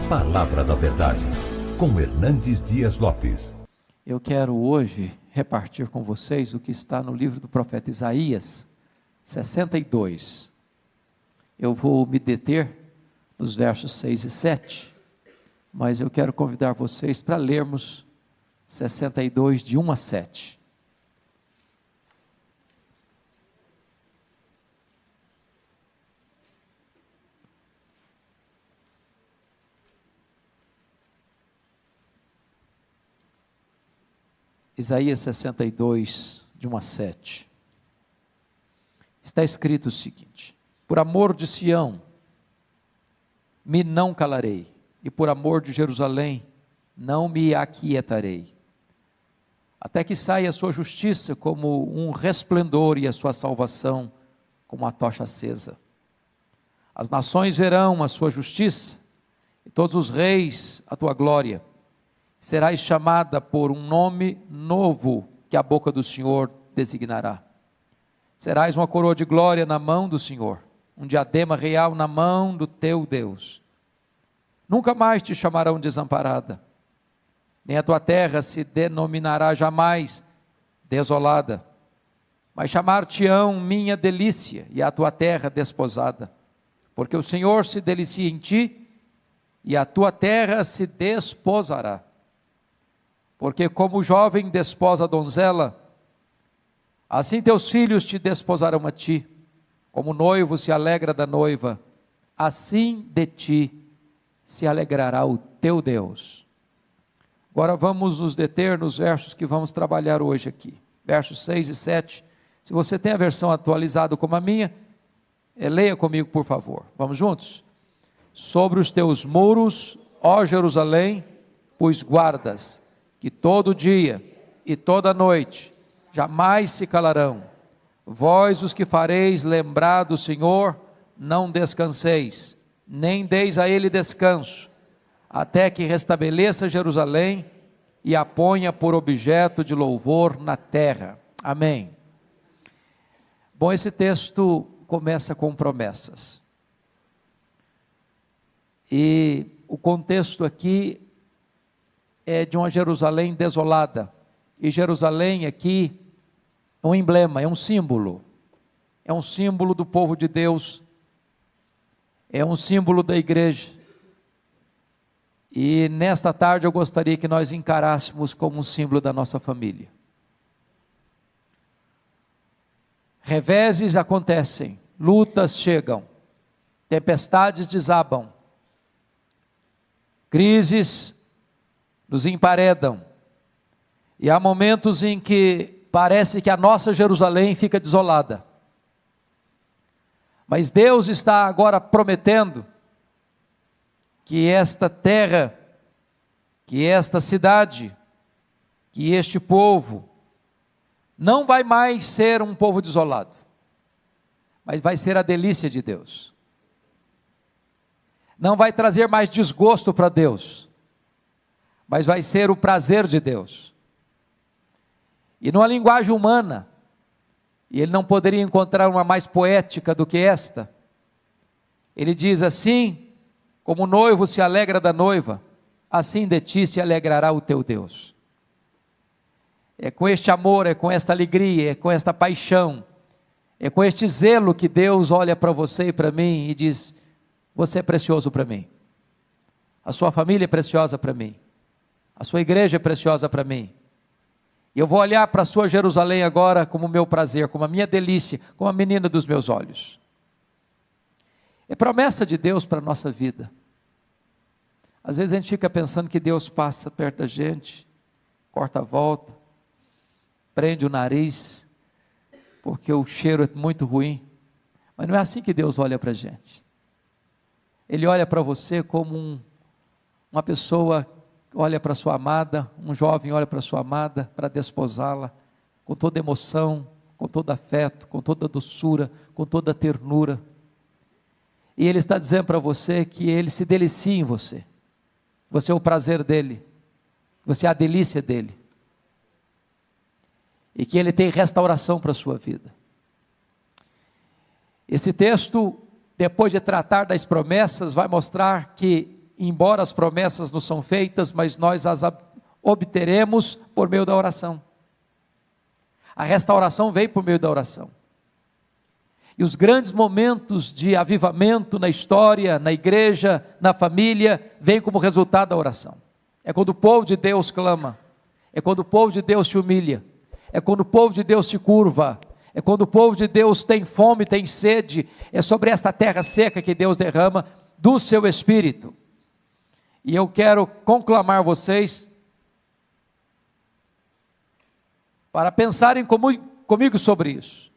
Palavra da Verdade, com Hernandes Dias Lopes. Eu quero hoje repartir com vocês o que está no livro do profeta Isaías 62. Eu vou me deter nos versos 6 e 7, mas eu quero convidar vocês para lermos 62 de 1 a 7. Isaías 62, de 1 a 7. Está escrito o seguinte: por amor de Sião, me não calarei, e por amor de Jerusalém, não me aquietarei, até que saia a sua justiça como um resplendor e a sua salvação como uma tocha acesa. As nações verão a sua justiça, e todos os reis a tua glória. Serás chamada por um nome novo que a boca do Senhor designará. Serás uma coroa de glória na mão do Senhor, um diadema real na mão do teu Deus. Nunca mais te chamarão desamparada, nem a tua terra se denominará jamais desolada, mas chamar-te-ão minha delícia, e a tua terra desposada, porque o Senhor se delicia em ti, e a tua terra se desposará. Porque como o jovem desposa a donzela, assim teus filhos te desposarão a ti. Como o noivo se alegra da noiva, assim de ti se alegrará o teu Deus. Agora vamos nos deter nos versos que vamos trabalhar hoje aqui. Versos 6 e 7. Se você tem a versão atualizada como a minha, leia comigo, por favor. Vamos juntos? Sobre os teus muros, ó Jerusalém, pus guardas, que todo dia e toda noite jamais se calarão. Vós os que fareis lembrar do Senhor, não descanseis, nem deis a ele descanso, até que restabeleça Jerusalém e a ponha por objeto de louvor na terra. Amém. Bom, esse texto começa com promessas. E o contexto aqui é de uma Jerusalém desolada, e Jerusalém aqui é um emblema, é um símbolo do povo de Deus, é um símbolo da igreja, e nesta tarde eu gostaria que nós encarássemos como um símbolo da nossa família. Reveses acontecem, lutas chegam, tempestades desabam, crises nos emparedam, e há momentos em que parece que a nossa Jerusalém fica desolada, mas Deus está agora prometendo que esta terra, que esta cidade, que este povo, não vai mais ser um povo desolado, mas vai ser a delícia de Deus, não vai trazer mais desgosto para Deus, mas vai ser o prazer de Deus. E numa linguagem humana, e ele não poderia encontrar uma mais poética do que esta, ele diz assim: como o noivo se alegra da noiva, assim de ti se alegrará o teu Deus. É com este amor, é com esta alegria, é com esta paixão, é com este zelo que Deus olha para você e para mim e diz: você é precioso para mim, a sua família é preciosa para mim, a sua igreja é preciosa para mim, e eu vou olhar para a sua Jerusalém agora como meu prazer, como a minha delícia, como a menina dos meus olhos. É promessa de Deus para a nossa vida. Às vezes a gente fica pensando que Deus passa perto da gente, corta a volta, prende o nariz, porque o cheiro é muito ruim, mas não é assim que Deus olha para a gente. Ele olha para você como uma pessoa olha para sua amada, um jovem olha para sua amada, para desposá-la, com toda emoção, com todo afeto, com toda doçura, com toda ternura, e Ele está dizendo para você que Ele se delicia em você, você é o prazer dEle, você é a delícia dEle, e que Ele tem restauração para a sua vida. Esse texto, depois de tratar das promessas, vai mostrar que embora as promessas nos são feitas, mas nós as obteremos por meio da oração. A restauração veio por meio da oração. E os grandes momentos de avivamento na história, na igreja, na família, vêm como resultado da oração. É quando o povo de Deus clama, é quando o povo de Deus se humilha, é quando o povo de Deus se curva, é quando o povo de Deus tem fome, tem sede, é sobre esta terra seca que Deus derrama do seu Espírito. E eu quero conclamar vocês para pensarem comigo sobre isso.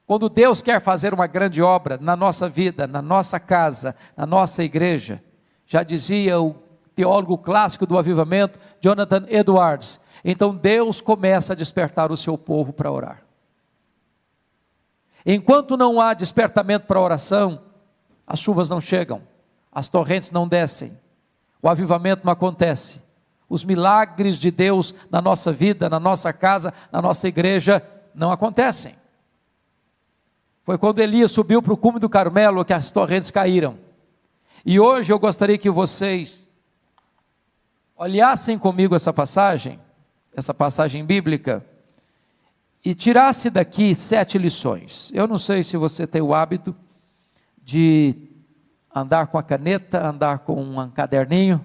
Quando Deus quer fazer uma grande obra na nossa vida, na nossa casa, na nossa igreja, já dizia o teólogo clássico do avivamento, Jonathan Edwards, então Deus começa a despertar o seu povo para orar. Enquanto não há despertamento para a oração, as chuvas não chegam, as torrentes não descem, o avivamento não acontece, os milagres de Deus na nossa vida, na nossa casa, na nossa igreja, não acontecem. Foi quando Elias subiu para o cume do Carmelo que as torrentes caíram. E hoje eu gostaria que vocês olhassem comigo essa passagem bíblica, e tirasse daqui 7 lições. Eu não sei se você tem o hábito de andar com a caneta, andar com um caderninho,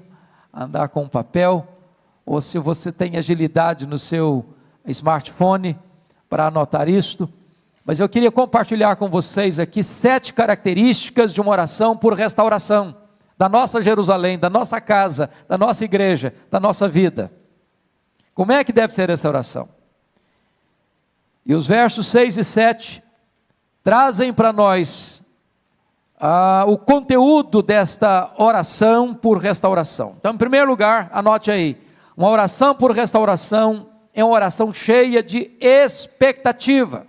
andar com um papel, ou se você tem agilidade no seu smartphone para anotar isto, mas eu queria compartilhar com vocês aqui 7 características de uma oração por restauração, da nossa Jerusalém, da nossa casa, da nossa igreja, da nossa vida. Como é que deve ser essa oração? E os versos 6 e 7 trazem para nós o conteúdo desta oração por restauração. Então, em primeiro lugar, anote aí, uma oração por restauração é uma oração cheia de expectativa.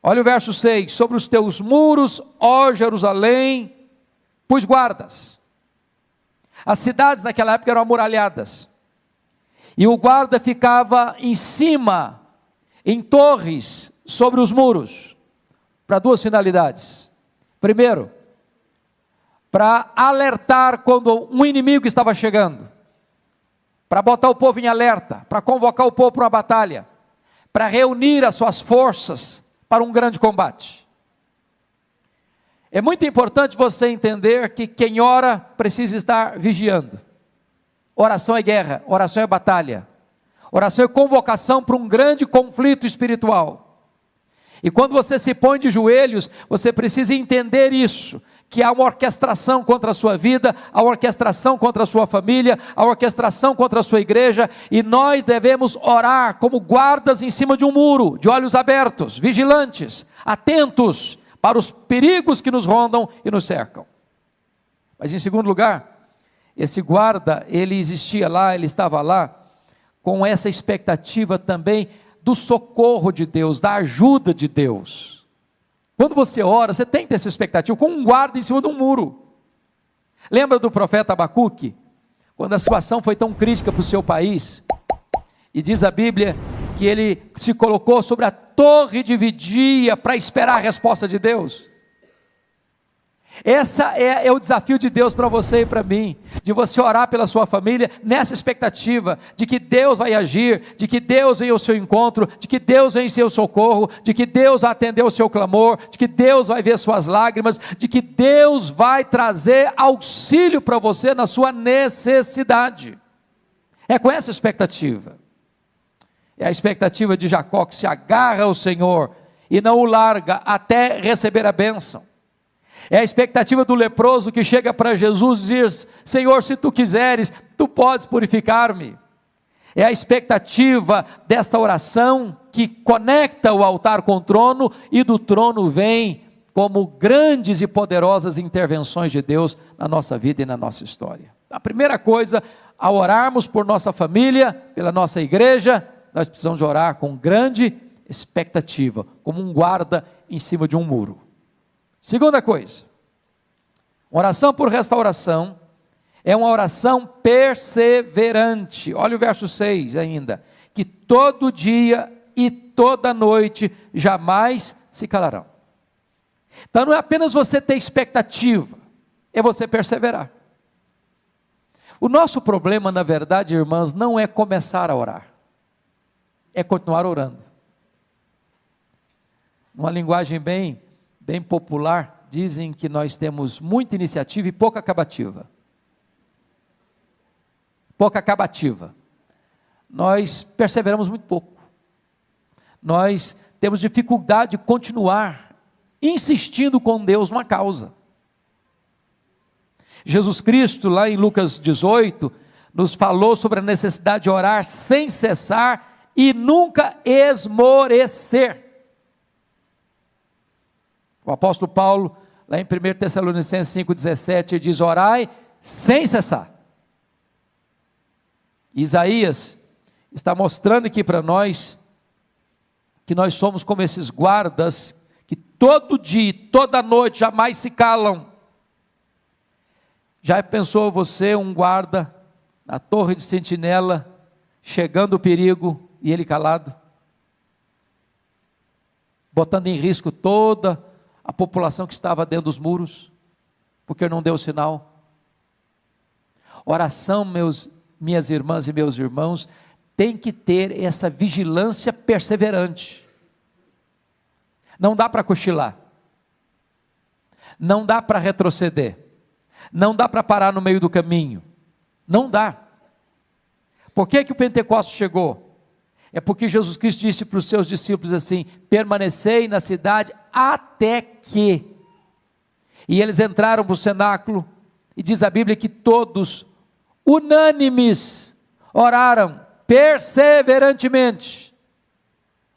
Olha o verso 6, sobre os teus muros, ó Jerusalém, pus guardas. As cidades naquela época eram amuralhadas, e o guarda ficava em cima, em torres, sobre os muros, para 2 finalidades. Primeiro, para alertar quando um inimigo estava chegando, para botar o povo em alerta, para convocar o povo para uma batalha, para reunir as suas forças para um grande combate. É muito importante você entender que quem ora precisa estar vigiando. Oração é guerra, oração é batalha, oração é convocação para um grande conflito espiritual. E quando você se põe de joelhos, você precisa entender isso, que há uma orquestração contra a sua vida, há uma orquestração contra a sua família, há uma orquestração contra a sua igreja, e nós devemos orar como guardas em cima de um muro, de olhos abertos, vigilantes, atentos para os perigos que nos rondam e nos cercam. Mas em segundo lugar, esse guarda, ele existia lá, ele estava lá, com essa expectativa também do socorro de Deus, da ajuda de Deus. Quando você ora, você tem que ter essa expectativa, com um guarda em cima de um muro. Lembra do profeta Abacuque? Quando a situação foi tão crítica para o seu país, e diz a Bíblia, que ele se colocou sobre a torre de vigia, para esperar a resposta de Deus. Esse é o desafio de Deus para você e para mim, de você orar pela sua família, nessa expectativa, de que Deus vai agir, de que Deus vem ao seu encontro, de que Deus vem em seu socorro, de que Deus vai atender o seu clamor, de que Deus vai ver suas lágrimas, de que Deus vai trazer auxílio para você na sua necessidade. É com essa expectativa, é a expectativa de Jacó, que se agarra ao Senhor, e não o larga, até receber a bênção. É a expectativa do leproso que chega para Jesus e diz: Senhor, se tu quiseres, tu podes purificar-me. É a expectativa desta oração que conecta o altar com o trono, e do trono vem como grandes e poderosas intervenções de Deus na nossa vida e na nossa história. A primeira coisa, ao orarmos por nossa família, pela nossa igreja, nós precisamos orar com grande expectativa, como um guarda em cima de um muro. Segunda coisa, oração por restauração é uma oração perseverante. Olha o verso 6 ainda, que todo dia e toda noite jamais se calarão. Então não é apenas você ter expectativa, é você perseverar. O nosso problema, na verdade, irmãs, não é começar a orar, é continuar orando. Numa linguagem bem popular, dizem que nós temos muita iniciativa e pouca acabativa. Pouca acabativa. Nós perseveramos muito pouco. Nós temos dificuldade de continuar insistindo com Deus numa causa. Jesus Cristo, lá em Lucas 18, nos falou sobre a necessidade de orar sem cessar e nunca esmorecer. O apóstolo Paulo, lá em 1 Tessalonicenses 5,17, diz: orai sem cessar. Isaías está mostrando aqui para nós, que nós somos como esses guardas, que todo dia, toda noite, jamais se calam. Já pensou você, um guarda, na torre de sentinela, chegando o perigo, e ele calado? Botando em risco toda a população que estava dentro dos muros, porque não deu sinal. Oração, minhas irmãs e meus irmãos, tem que ter essa vigilância perseverante. Não dá para cochilar, não dá para retroceder, não dá para parar no meio do caminho, não dá. Por que o Pentecostes chegou? É porque Jesus Cristo disse para os seus discípulos assim: permanecei na cidade até que. E eles entraram para o cenáculo, e diz a Bíblia que todos, unânimes, oraram perseverantemente.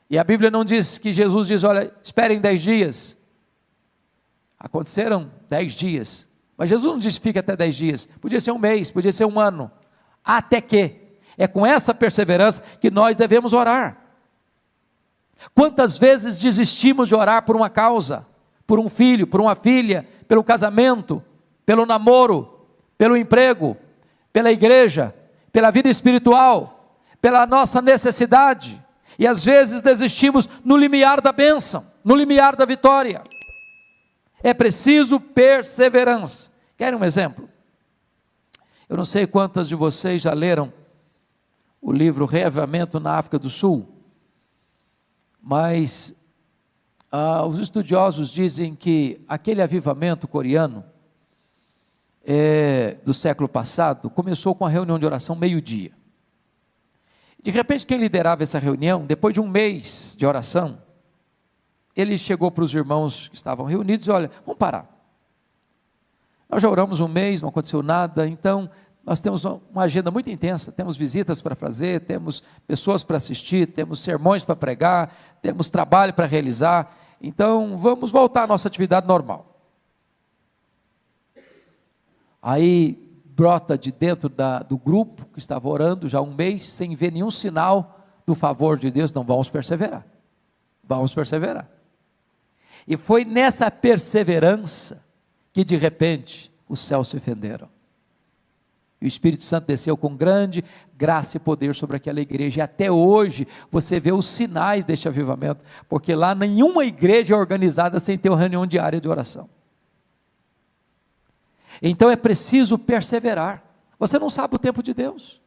E a Bíblia não diz que Jesus diz: olha, esperem 10 dias. Aconteceram 10 dias, mas Jesus não disse fica até 10 dias, podia ser um mês, podia ser um ano, até que. É com essa perseverança que nós devemos orar. Quantas vezes desistimos de orar por uma causa, por um filho, por uma filha, pelo casamento, pelo namoro, pelo emprego, pela igreja, pela vida espiritual, pela nossa necessidade, e às vezes desistimos no limiar da bênção, no limiar da vitória. É preciso perseverança. Querem um exemplo? Eu não sei quantas de vocês já leram o livro Reavivamento na África do Sul, mas os estudiosos dizem que aquele avivamento coreano do século passado começou com a reunião de oração meio-dia. De repente, quem liderava essa reunião, depois de um mês de oração, ele chegou para os irmãos que estavam reunidos e olha, vamos parar. Nós já oramos um mês, não aconteceu nada, então nós temos uma agenda muito intensa, temos visitas para fazer, temos pessoas para assistir, temos sermões para pregar, temos trabalho para realizar, então vamos voltar à nossa atividade normal. Aí brota de dentro do grupo que estava orando já um mês, sem ver nenhum sinal do favor de Deus: não, vamos perseverar, vamos perseverar. E foi nessa perseverança que de repente os céus se fenderam. E o Espírito Santo desceu com grande graça e poder sobre aquela igreja, e até hoje você vê os sinais deste avivamento, porque lá nenhuma igreja é organizada sem ter uma reunião diária de oração. Então é preciso perseverar. Você não sabe o tempo de Deus,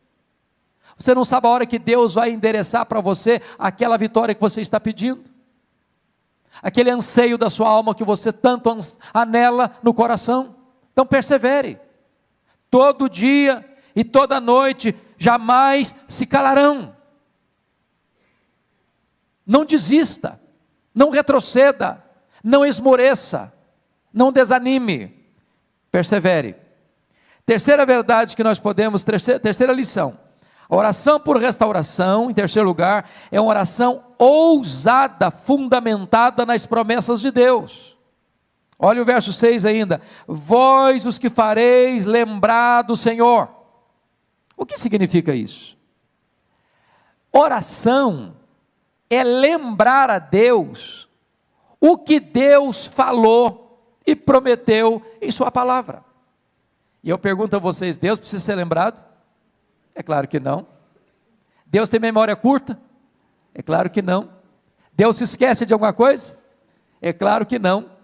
você não sabe a hora que Deus vai endereçar para você aquela vitória que você está pedindo, aquele anseio da sua alma que você tanto anela no coração. Então persevere. Todo dia e toda noite, jamais se calarão. Não desista, não retroceda, não esmoreça, não desanime, persevere. Terceira verdade que nós podemos, terceira lição: a oração por restauração, em terceiro lugar, é uma oração ousada, fundamentada nas promessas de Deus. Olha o verso 6 ainda: vós os que fareis lembrar do Senhor. O que significa isso? Oração é lembrar a Deus o que Deus falou e prometeu em sua palavra. E eu pergunto a vocês: Deus precisa ser lembrado? É claro que não. Deus tem memória curta? É claro que não. Deus se esquece de alguma coisa? É claro que não.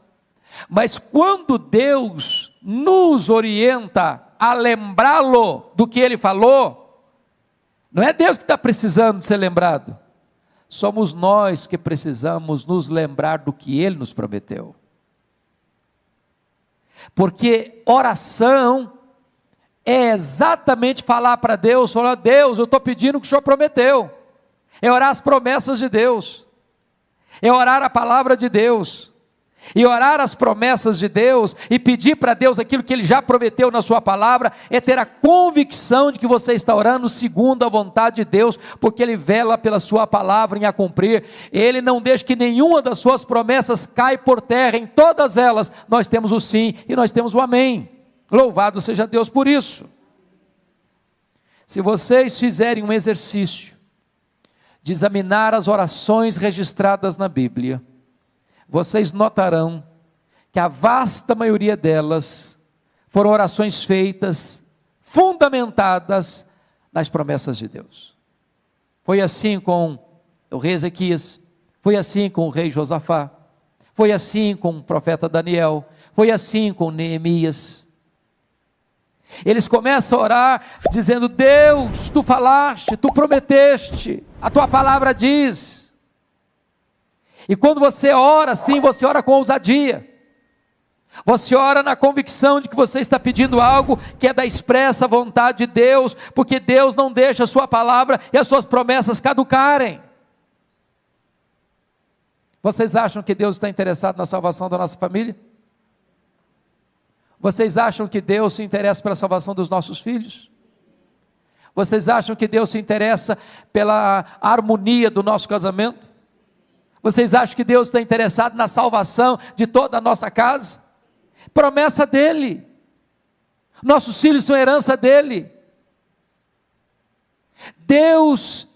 Mas quando Deus nos orienta a lembrá-lo do que ele falou, não é Deus que está precisando de ser lembrado, somos nós que precisamos nos lembrar do que ele nos prometeu. Porque oração é exatamente falar para Deus, falar: Deus, eu estou pedindo o que o Senhor prometeu, é orar as promessas de Deus, é orar a palavra de Deus, e orar as promessas de Deus, e pedir para Deus aquilo que Ele já prometeu na sua palavra, é ter a convicção de que você está orando segundo a vontade de Deus, porque Ele vela pela sua palavra em a cumprir, Ele não deixa que nenhuma das suas promessas caia por terra, em todas elas nós temos o sim, e nós temos o amém, louvado seja Deus por isso. Se vocês fizerem um exercício, de examinar as orações registradas na Bíblia, vocês notarão que a vasta maioria delas foram orações feitas, fundamentadas nas promessas de Deus. Foi assim com o rei Ezequias, foi assim com o rei Josafá, foi assim com o profeta Daniel, foi assim com Neemias. Eles começam a orar dizendo: Deus, tu falaste, tu prometeste, a tua palavra diz. E quando você ora assim, você ora com ousadia, você ora na convicção de que você está pedindo algo que é da expressa vontade de Deus, porque Deus não deixa a sua palavra e as suas promessas caducarem. Vocês acham que Deus está interessado na salvação da nossa família? Vocês acham que Deus se interessa pela salvação dos nossos filhos? Vocês acham que Deus se interessa pela harmonia do nosso casamento? Vocês acham que Deus está interessado na salvação de toda a nossa casa? Promessa dele. Nossos filhos são herança dele. Deus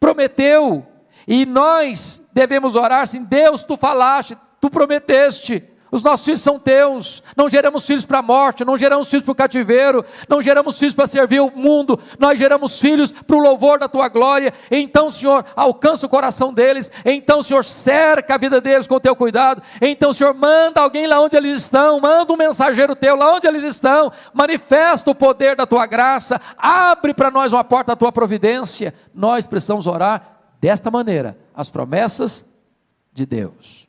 prometeu, e nós devemos orar assim: Deus, tu falaste, tu prometeste, os nossos filhos são teus, não geramos filhos para a morte, não geramos filhos para o cativeiro, não geramos filhos para servir o mundo, nós geramos filhos para o louvor da tua glória. Então, Senhor, alcança o coração deles, então, Senhor, cerca a vida deles com o teu cuidado, então, Senhor, manda alguém lá onde eles estão, manda um mensageiro teu lá onde eles estão, manifesta o poder da tua graça, abre para nós uma porta da tua providência. Nós precisamos orar desta maneira, as promessas de Deus.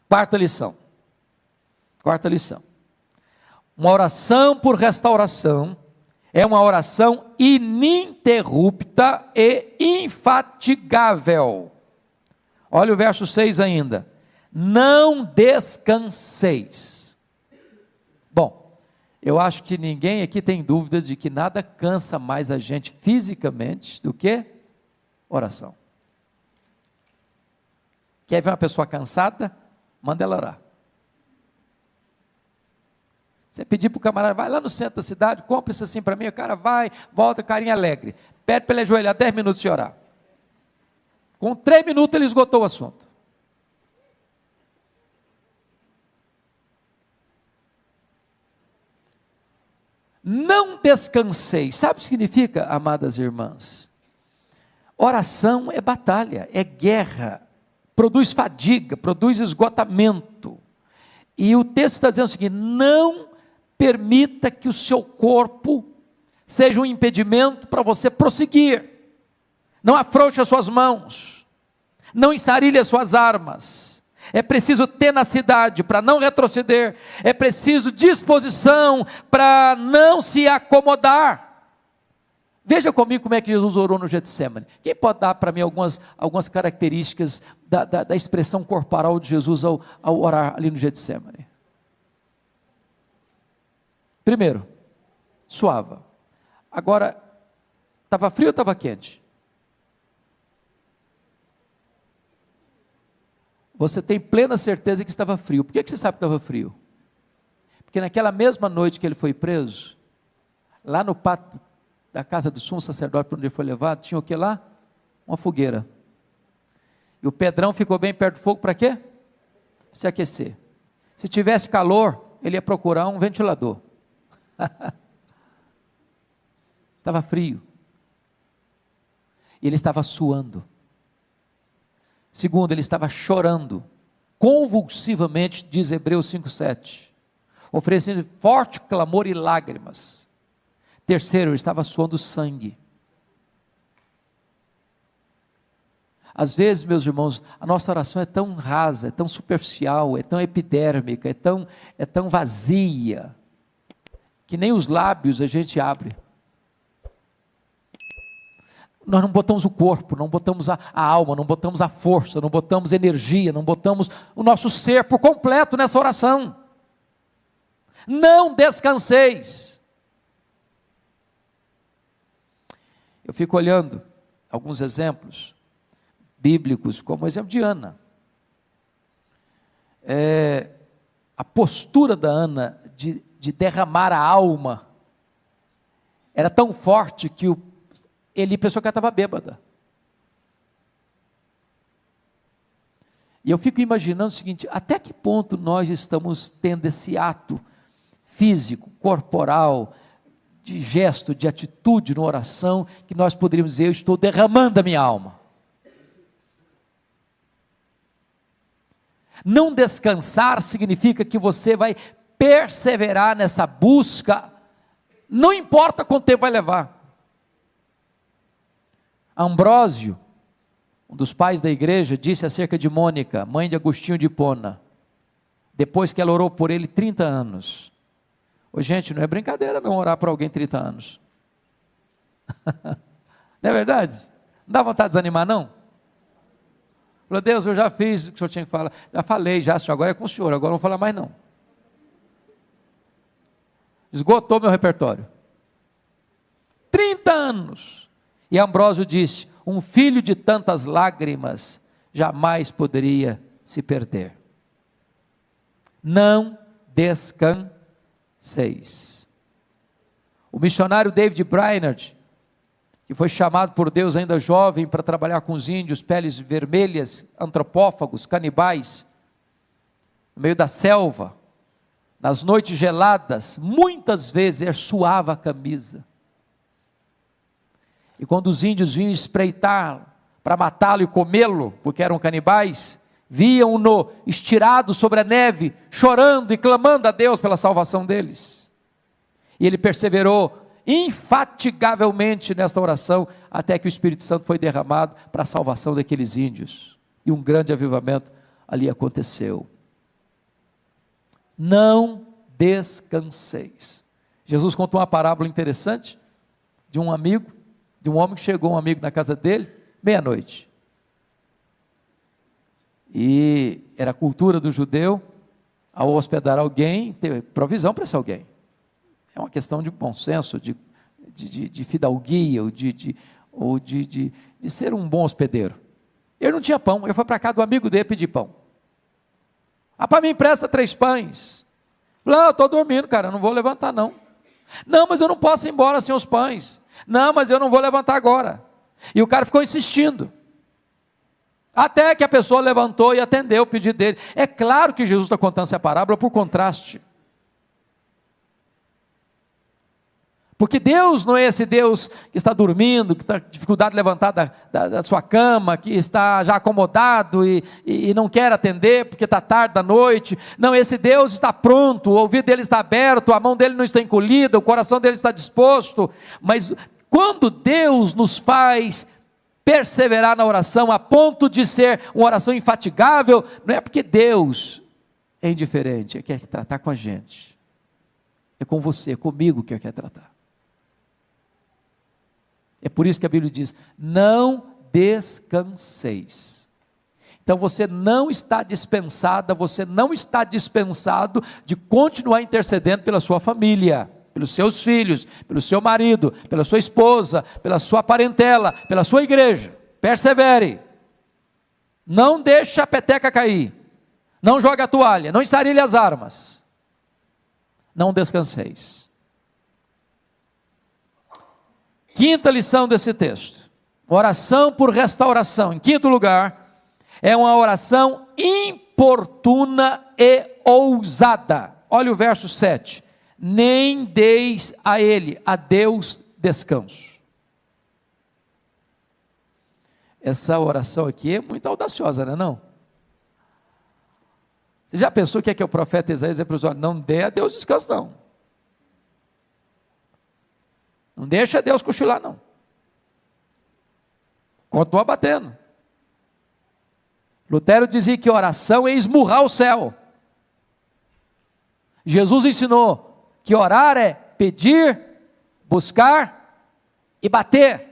Quarta lição, uma oração por restauração é uma oração ininterrupta e infatigável. Olha o verso 6 ainda: não descanseis. Bom, eu acho que ninguém aqui tem dúvidas de que nada cansa mais a gente fisicamente do que oração. Quer ver uma pessoa cansada? Manda ela orar. Você pedir para o camarada: vai lá no centro da cidade, compra isso assim para mim, o cara vai, volta, carinha alegre, pede para ele ajoelhar 10 minutos e orar. Com 3 minutos ele esgotou o assunto. Não descansei. Sabe o que significa, amadas irmãs? Oração é batalha, é guerra, produz fadiga, produz esgotamento. E o texto está dizendo o seguinte: não permita que o seu corpo seja um impedimento para você prosseguir. Não afrouxe as suas mãos, não ensarilhe as suas armas. É preciso tenacidade para não retroceder, é preciso disposição para não se acomodar. Veja comigo como é que Jesus orou no Getsemane. Quem pode dar para mim algumas características da expressão corporal de Jesus ao orar ali no Getsemane? Primeiro, suava. Agora, estava frio ou estava quente? Você tem plena certeza que estava frio. Por que você sabe que estava frio? Porque naquela mesma noite que ele foi preso, lá no pátio da casa do sumo sacerdote, para onde ele foi levado, tinha o que lá? Uma fogueira. E o Pedrão ficou bem perto do fogo para quê? Se aquecer. Se tivesse calor, ele ia procurar um ventilador. Estava frio. E ele estava suando. Segundo, ele estava chorando convulsivamente, diz Hebreus 5:7. oferecendo forte clamor e lágrimas. Terceiro, ele estava suando sangue. Às vezes, meus irmãos, a nossa oração é tão rasa, é tão superficial, é tão epidérmica, é tão vazia, que nem os lábios a gente abre. Nós não botamos o corpo, não botamos a alma, não botamos a força, não botamos energia, não botamos o nosso ser por completo nessa oração. Não descanseis. Eu fico olhando alguns exemplos bíblicos, como o exemplo de Ana. A postura da Ana de derramar a alma era tão forte que ele pensou que ela estava bêbada. E eu fico imaginando o seguinte: até que ponto nós estamos tendo esse ato físico, corporal, de gesto, de atitude na oração, que nós poderíamos dizer: eu estou derramando a minha alma. Não descansar significa que você vai perseverar nessa busca, não importa quanto tempo vai levar. Ambrósio, um dos pais da igreja, disse acerca de Mônica, mãe de Agostinho de Hipona, depois que ela orou por ele 30 anos. Ô, gente, não é brincadeira não orar por alguém 30 anos. Não é verdade? Não dá vontade de desanimar não? Falou: Deus, eu já fiz o que o senhor tinha que falar, já falei, senhor, agora é com o senhor, agora não vou falar mais não. Esgotou meu repertório. 30 anos. E Ambrósio disse: um filho de tantas lágrimas jamais poderia se perder. Não descanseis. O missionário David Brainerd, que foi chamado por Deus ainda jovem para trabalhar com os índios, peles vermelhas, antropófagos, canibais, no meio da selva, nas noites geladas, muitas vezes ele suava a camisa. E quando os índios vinham espreitar para matá-lo e comê-lo, porque eram canibais, viam-no estirado sobre a neve, chorando e clamando a Deus pela salvação deles. E ele perseverou infatigavelmente nesta oração, até que o Espírito Santo foi derramado para a salvação daqueles índios, e um grande avivamento ali aconteceu. Não descanseis. Jesus contou uma parábola interessante, de um amigo, de um homem que chegou, um amigo na casa dele, meia-noite, e era a cultura do judeu, ao hospedar alguém, ter provisão para esse alguém. É uma questão de bom senso, de fidalguia, ou de ser um bom hospedeiro. Ele não tinha pão, ele foi para cá do amigo dele pedir pão. Para mim empresta 3 pães. Falei: eu estou dormindo, cara, não vou levantar não. Não, mas eu não posso ir embora sem os pães. Não, mas eu não vou levantar agora. E o cara ficou insistindo, até que a pessoa levantou e atendeu o pedido dele. É claro que Jesus está contando essa parábola por contraste. Porque Deus não é esse Deus que está dormindo, que está com dificuldade de levantar da sua cama, que está já acomodado e não quer atender porque está tarde da noite. Não, esse Deus está pronto, o ouvido dele está aberto, a mão dele não está encolhida, o coração dele está disposto. Mas quando Deus nos faz perseverar na oração, a ponto de ser uma oração infatigável, não é porque Deus é indiferente, Ele quer tratar com a gente. É com você, é comigo que Ele quer tratar. É por isso que a Bíblia diz: não descanseis. Então você não está dispensada, você não está dispensado de continuar intercedendo pela sua família, pelos seus filhos, pelo seu marido, pela sua esposa, pela sua parentela, pela sua igreja. Persevere. Não deixe a peteca cair. Não jogue a toalha, não ensarilhe as armas. Não descanseis. Quinta lição desse texto: oração por restauração. Em quinto lugar, é uma oração importuna e ousada. Olha o verso 7. Nem deis a ele, a Deus, descanso. Essa oração aqui é muito audaciosa, não é não? Você já pensou o que é que o profeta Isaías diz para os olhos? Não dê a Deus descanso, não. Não deixa Deus cochilar, não. Continua batendo. Lutero dizia que oração é esmurrar o céu. Jesus ensinou que orar é pedir, buscar e bater.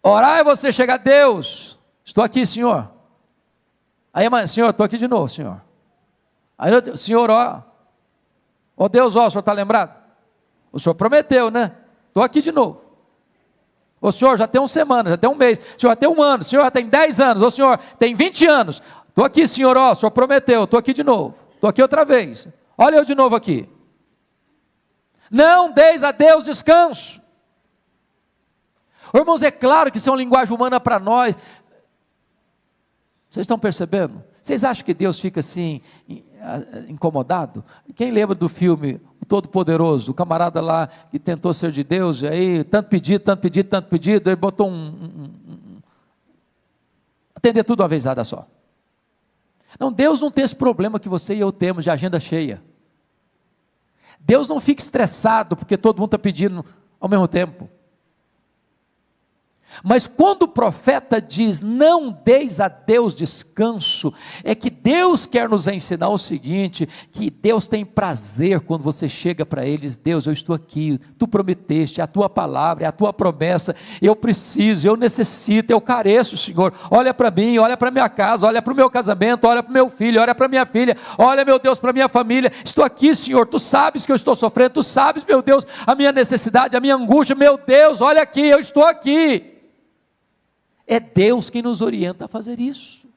Orar é você chegar a Deus. Estou aqui, Senhor. Aí, Senhor, estou aqui de novo, Senhor. Aí, Senhor, ó. Ó Deus, ó, o Senhor está lembrado? O Senhor prometeu, né? Estou aqui de novo. O Senhor já tem uma semana, já tem um mês. O Senhor já tem um ano, o Senhor já tem 10 anos. O Senhor tem 20 anos. Estou aqui, Senhor, ó, o Senhor prometeu. Estou aqui de novo. Estou aqui outra vez. Olha eu de novo aqui. Não deis a Deus descanso. Irmãos, é claro que isso é uma linguagem humana para nós. Vocês estão percebendo? Vocês acham que Deus fica assim, incomodado? Quem lembra do filme O Todo-Poderoso? O camarada lá que tentou ser de Deus, e aí tanto pedido, ele botou atender tudo uma vezada só. Não, Deus não tem esse problema que você e eu temos de agenda cheia. Deus não fica estressado porque todo mundo está pedindo ao mesmo tempo. Mas quando o profeta diz, não deis a Deus descanso, é que Deus quer nos ensinar o seguinte, que Deus tem prazer quando você chega para Ele e diz, Deus, eu estou aqui, Tu prometeste, é a Tua palavra, é a Tua promessa, eu preciso, eu necessito, eu careço, Senhor, olha para mim, olha para minha casa, olha para o meu casamento, olha para o meu filho, olha para minha filha, olha, meu Deus, para minha família, estou aqui, Senhor, Tu sabes que eu estou sofrendo, Tu sabes, meu Deus, a minha necessidade, a minha angústia, meu Deus, olha aqui, eu estou aqui. É Deus quem nos orienta a fazer isso.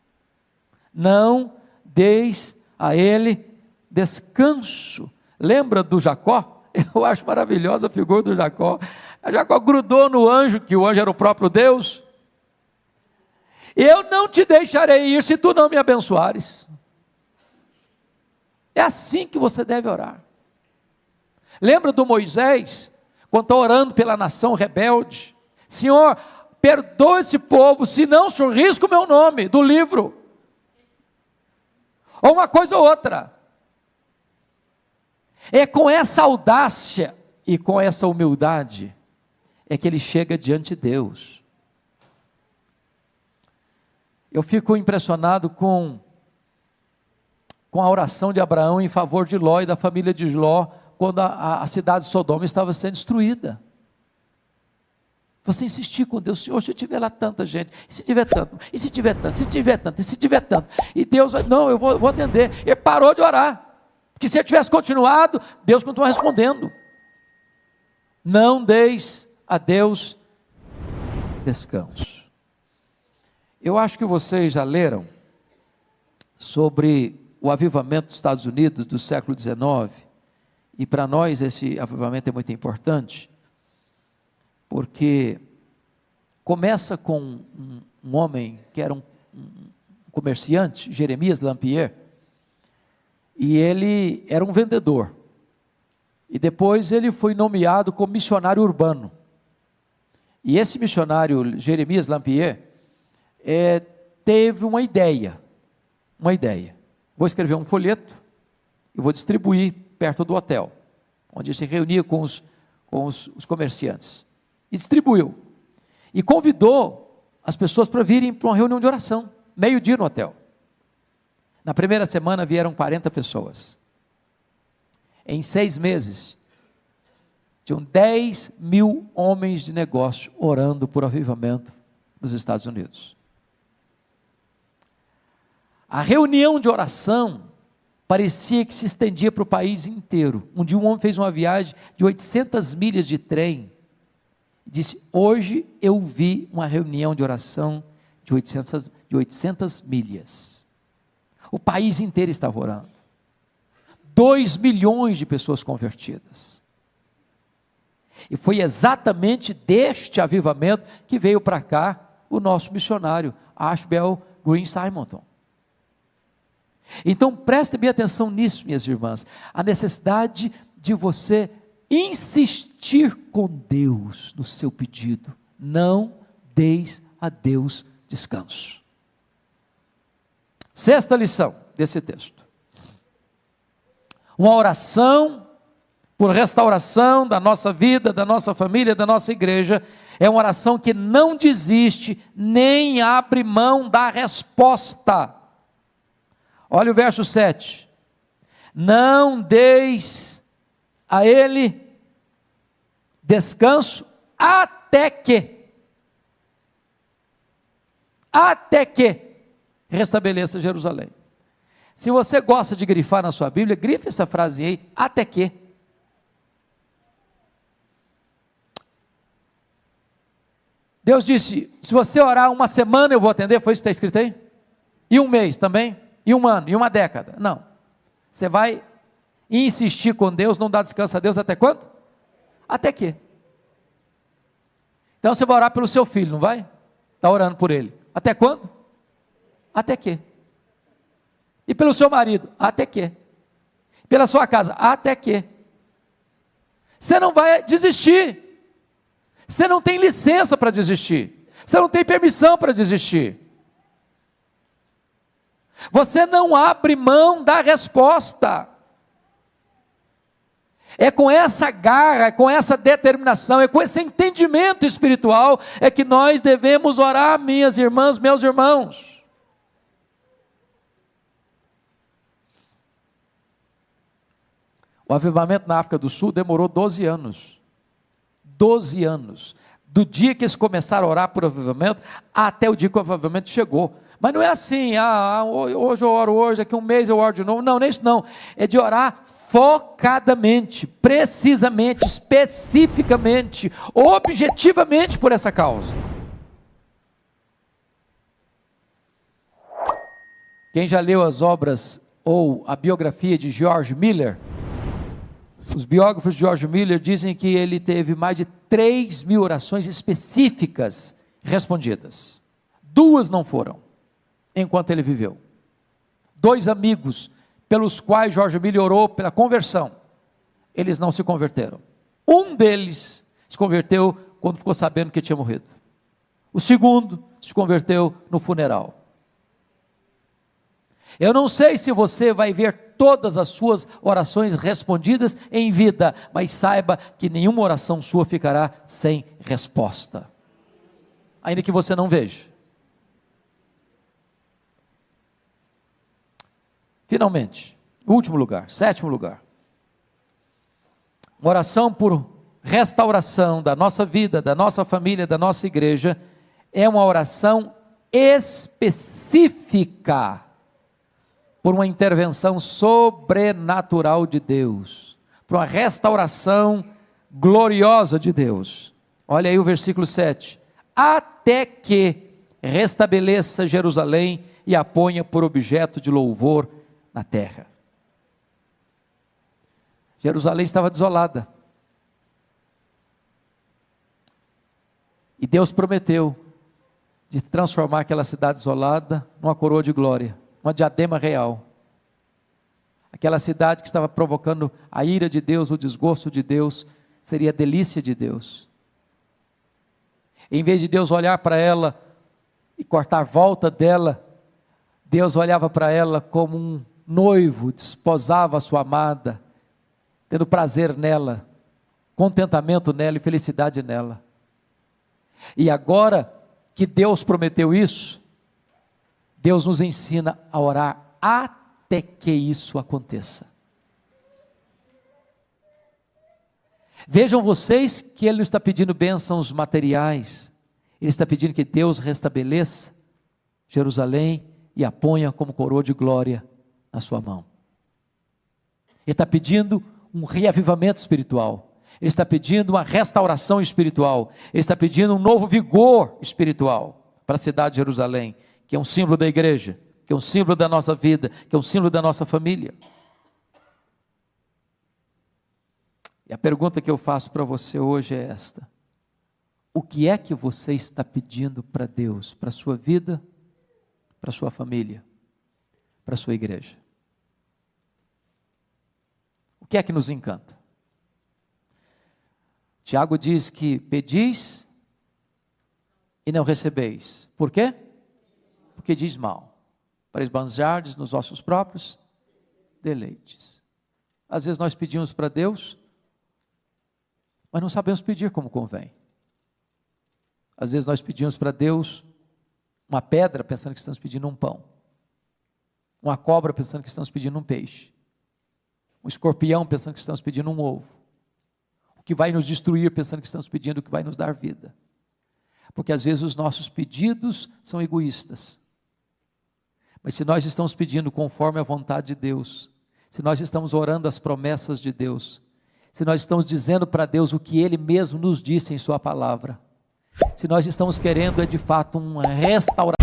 Não deis a Ele descanso. Lembra do Jacó? Eu acho maravilhosa a figura do Jacó. A Jacó grudou no anjo, que o anjo era o próprio Deus. Eu não te deixarei ir se tu não me abençoares. É assim que você deve orar. Lembra do Moisés, quando está orando pela nação rebelde? Senhor, perdoa esse povo, senão o Senhor risca o meu nome do livro. Ou uma coisa ou outra. É com essa audácia e com essa humildade é que ele chega diante de Deus. Eu fico impressionado com a oração de Abraão em favor de Ló e da família de Ló, quando a cidade de Sodoma estava sendo destruída. Você insistir com Deus, Senhor, se eu tiver lá tanta gente, e se tiver tanto, e se tiver tanto, e se tiver tanto, e se tiver tanto, e Deus, não, eu vou atender. Ele parou de orar, porque se ele tivesse continuado, Deus continua respondendo. Não deis a Deus descanso. Eu acho que vocês já leram sobre o avivamento dos Estados Unidos do século XIX, e para nós esse avivamento é muito importante, porque começa com um homem que era um comerciante, Jeremias Lampier, e ele era um vendedor, e depois ele foi nomeado como missionário urbano, e esse missionário, Jeremias Lampier, teve uma ideia, vou escrever um folheto, e vou distribuir perto do hotel, onde ele se reunia com os comerciantes, e distribuiu, e convidou as pessoas para virem para uma reunião de oração, meio-dia no hotel. Na primeira semana vieram 40 pessoas, em 6 meses, tinham 10 mil homens de negócio orando por avivamento nos Estados Unidos. A reunião de oração parecia que se estendia para o país inteiro. Um dia um homem fez uma viagem de 800 milhas de trem, e disse, hoje eu vi uma reunião de oração de 800 milhas, o país inteiro estava orando, 2 milhões de pessoas convertidas, e foi exatamente deste avivamento que veio para cá o nosso missionário, Ashbel Green Simonton. Então preste bem atenção nisso, minhas irmãs, a necessidade de você insistir com Deus no seu pedido. Não deis a Deus descanso. Sexta lição desse texto. Uma oração por restauração da nossa vida, da nossa família, da nossa igreja, é uma oração que não desiste, nem abre mão da resposta. Olha o verso 7. Não deis a ele descanso até que restabeleça Jerusalém. Se você gosta de grifar na sua Bíblia, grife essa frase aí, até que. Deus disse, se você orar uma semana eu vou atender, foi isso que está escrito aí? E um mês também? E um ano? E uma década? Não. Você vai insistir com Deus, não dá descanso a Deus até quando? Até que. Então você vai orar pelo seu filho, não vai? Está orando por ele. Até quando? Até que. E pelo seu marido? Até que. Pela sua casa? Até que. Você não vai desistir. Você não tem licença para desistir. Você não tem permissão para desistir. Você não abre mão da resposta. É com essa garra, é com essa determinação, é com esse entendimento espiritual, é que nós devemos orar, minhas irmãs, meus irmãos. O avivamento na África do Sul demorou 12 anos. 12 anos. Do dia que eles começaram a orar por avivamento, até o dia que o avivamento chegou. Mas não é assim, hoje eu oro hoje, daqui um mês eu oro de novo. Não, nem isso não. É de orar focadamente, precisamente, especificamente, objetivamente por essa causa. Quem já leu as obras ou a biografia de George Miller, os biógrafos de George Miller dizem que ele teve mais de 3.000 orações específicas respondidas. 2 não foram, enquanto ele viveu. 2 amigos pelos quais George Miller orou pela conversão, eles não se converteram. Um deles se converteu quando ficou sabendo que tinha morrido. O segundo se converteu no funeral. Eu não sei se você vai ver todas as suas orações respondidas em vida, mas saiba que nenhuma oração sua ficará sem resposta, ainda que você não veja. Finalmente, último lugar, 7º lugar, uma oração por restauração da nossa vida, da nossa família, da nossa igreja, é uma oração específica, por uma intervenção sobrenatural de Deus, por uma restauração gloriosa de Deus. Olha aí o versículo 7, até que restabeleça Jerusalém e a ponha por objeto de louvor na terra. Jerusalém estava desolada, e Deus prometeu de transformar aquela cidade desolada numa coroa de glória, uma diadema real. Aquela cidade que estava provocando a ira de Deus, o desgosto de Deus, seria a delícia de Deus. Em vez de Deus olhar para ela e cortar a volta dela, Deus olhava para ela como um noivo desposava a sua amada, tendo prazer nela, contentamento nela e felicidade nela. E agora que Deus prometeu isso, Deus nos ensina a orar até que isso aconteça. Vejam vocês que Ele não está pedindo bênçãos materiais, Ele está pedindo que Deus restabeleça Jerusalém e a ponha como coroa de glória na sua mão. Ele está pedindo um reavivamento espiritual, Ele está pedindo uma restauração espiritual, Ele está pedindo um novo vigor espiritual para a cidade de Jerusalém, que é um símbolo da igreja, que é um símbolo da nossa vida, que é um símbolo da nossa família. E a pergunta que eu faço para você hoje é esta: o que é que você está pedindo para Deus, para a sua vida, para a sua família, para a sua igreja? O que é que nos encanta? Tiago diz que pedis e não recebeis. Por quê? porque diz mal, para esbanjardes nos vossos próprios deleites. Às vezes nós pedimos para Deus, mas não sabemos pedir como convém. Às vezes nós pedimos para Deus uma pedra, pensando que estamos pedindo um pão. Uma cobra, pensando que estamos pedindo um peixe. Um escorpião, pensando que estamos pedindo um ovo. O que vai nos destruir, pensando que estamos pedindo o que vai nos dar vida. Porque às vezes os nossos pedidos são egoístas. Mas se nós estamos pedindo conforme a vontade de Deus, se nós estamos orando as promessas de Deus, se nós estamos dizendo para Deus o que Ele mesmo nos disse em sua palavra, se nós estamos querendo de fato uma restauração,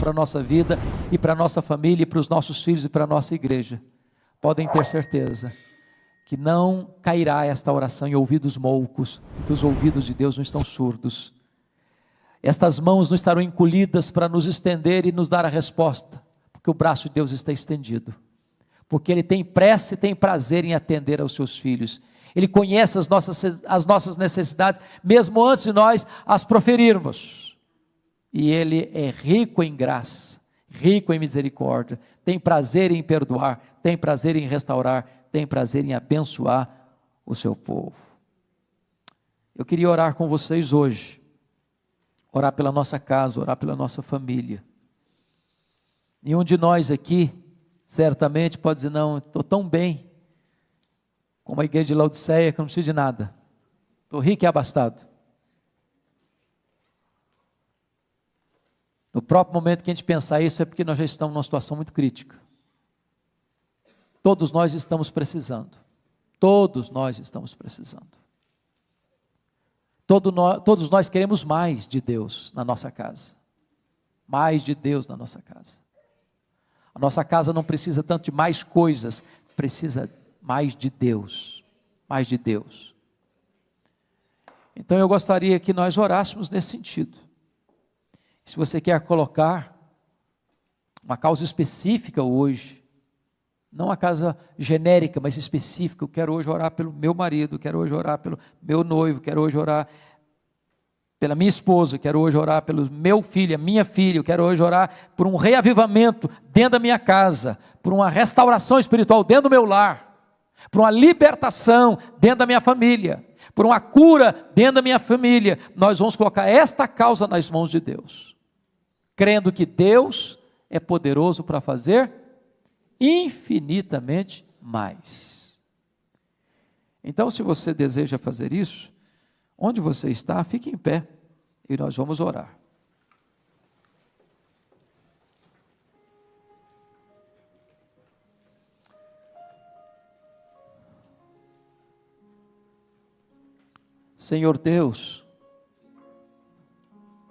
para a nossa vida e para a nossa família e para os nossos filhos e para a nossa igreja. Podem ter certeza que não cairá esta oração em ouvidos moucos, porque os ouvidos de Deus não estão surdos. Estas mãos não estarão encolhidas para nos estender e nos dar a resposta, porque o braço de Deus está estendido, porque Ele tem pressa e tem prazer em atender aos seus filhos. Ele conhece as nossas necessidades, mesmo antes de nós as proferirmos. E Ele é rico em graça, rico em misericórdia, tem prazer em perdoar, tem prazer em restaurar, tem prazer em abençoar o seu povo. Eu queria orar com vocês hoje, orar pela nossa casa, orar pela nossa família. Nenhum de nós aqui, certamente pode dizer, não, estou tão bem, como a igreja de Laodiceia, que não preciso de nada, estou rico e abastado. No próprio momento que a gente pensar isso, é porque nós já estamos numa situação muito crítica. Todos nós estamos precisando. Todos nós estamos precisando. Todos nós queremos mais de Deus na nossa casa. Mais de Deus na nossa casa. A nossa casa não precisa tanto de mais coisas, precisa mais de Deus. Mais de Deus. Então eu gostaria que nós orássemos nesse sentido. Se você quer colocar uma causa específica hoje, não uma causa genérica, mas específica, eu quero hoje orar pelo meu marido, quero hoje orar pelo meu noivo, quero hoje orar pela minha esposa, quero hoje orar pelo meu filho, a minha filha, eu quero hoje orar por um reavivamento dentro da minha casa, por uma restauração espiritual dentro do meu lar, por uma libertação dentro da minha família, por uma cura dentro da minha família. Nós vamos colocar esta causa nas mãos de Deus, crendo que Deus é poderoso para fazer infinitamente mais. Então, se você deseja fazer isso, onde você está, fique em pé e nós vamos orar. Senhor Deus,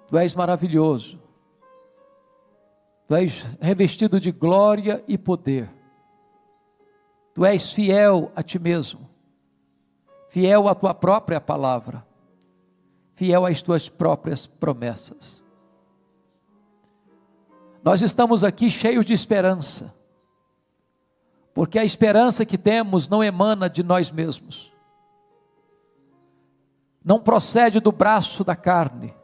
Tu és maravilhoso, Tu és revestido de glória e poder, Tu és fiel a Ti mesmo, fiel à Tua própria palavra, fiel às Tuas próprias promessas. Nós estamos aqui cheios de esperança, porque a esperança que temos não emana de nós mesmos, não procede do braço da carne.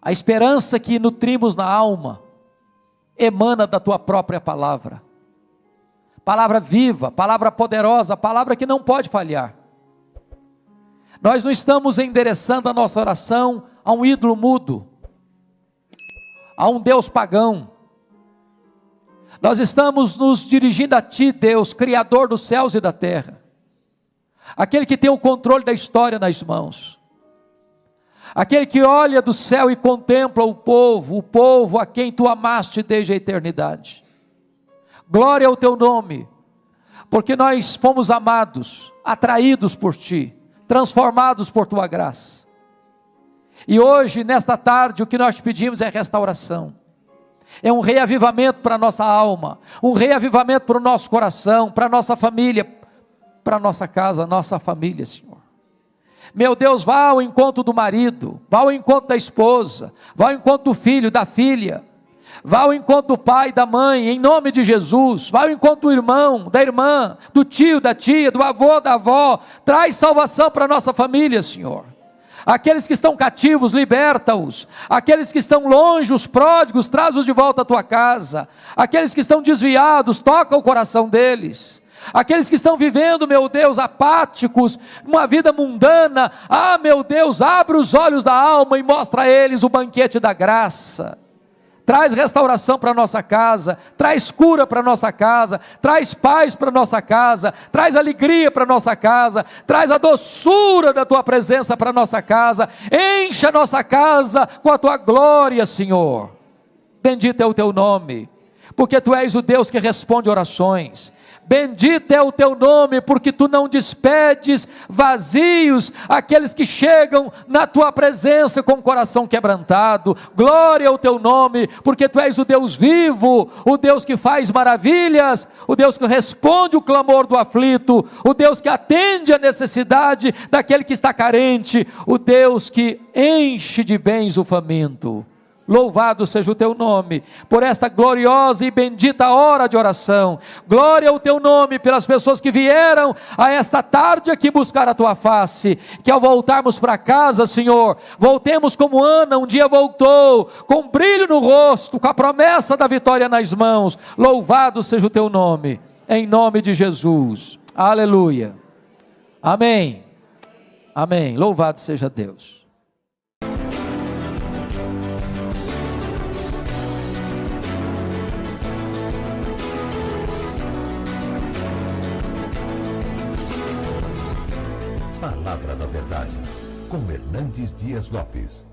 A esperança que nutrimos na alma emana da Tua própria palavra, palavra viva, palavra poderosa, palavra que não pode falhar. Nós não estamos endereçando a nossa oração a um ídolo mudo, a um Deus pagão. Nós estamos nos dirigindo a Ti, Deus, Criador dos céus e da terra, aquele que tem o controle da história nas mãos, aquele que olha do céu e contempla o povo a quem Tu amaste desde a eternidade. Glória ao Teu nome, porque nós fomos amados, atraídos por Ti, transformados por Tua graça. E hoje, nesta tarde, o que nós pedimos é restauração, é um reavivamento para a nossa alma, um reavivamento para o nosso coração, para a nossa família, para a nossa casa, a nossa família, Senhor. Meu Deus, vá ao encontro do marido, vá ao encontro da esposa, vá ao encontro do filho, da filha, vá ao encontro do pai, da mãe, em nome de Jesus, vá ao encontro do irmão, da irmã, do tio, da tia, do avô, da avó, traz salvação para a nossa família, Senhor. Aqueles que estão cativos, liberta-os. Aqueles que estão longe, os pródigos, traz-os de volta à tua casa. Aqueles que estão desviados, toca o coração deles. Aqueles que estão vivendo, meu Deus, apáticos, uma vida mundana, meu Deus, abre os olhos da alma e mostra a eles o banquete da graça. Traz restauração para a nossa casa, traz cura para a nossa casa, traz paz para a nossa casa, traz alegria para a nossa casa, traz a doçura da Tua presença para a nossa casa, encha a nossa casa com a Tua glória, Senhor. Bendito é o Teu nome, porque Tu és o Deus que responde orações. Bendito é o Teu nome, porque Tu não despedes vazios aqueles que chegam na Tua presença com o coração quebrantado. Glória ao Teu nome, porque Tu és o Deus vivo, o Deus que faz maravilhas, o Deus que responde o clamor do aflito, o Deus que atende a necessidade daquele que está carente, o Deus que enche de bens o faminto. Louvado seja o Teu nome, por esta gloriosa e bendita hora de oração. Glória ao Teu nome, pelas pessoas que vieram a esta tarde aqui buscar a Tua face, que ao voltarmos para casa, Senhor, voltemos como Ana um dia voltou, com brilho no rosto, com a promessa da vitória nas mãos. Louvado seja o Teu nome, em nome de Jesus, aleluia, amém, amém, louvado seja Deus. Palavra da Verdade, com Hernandes Dias Lopes.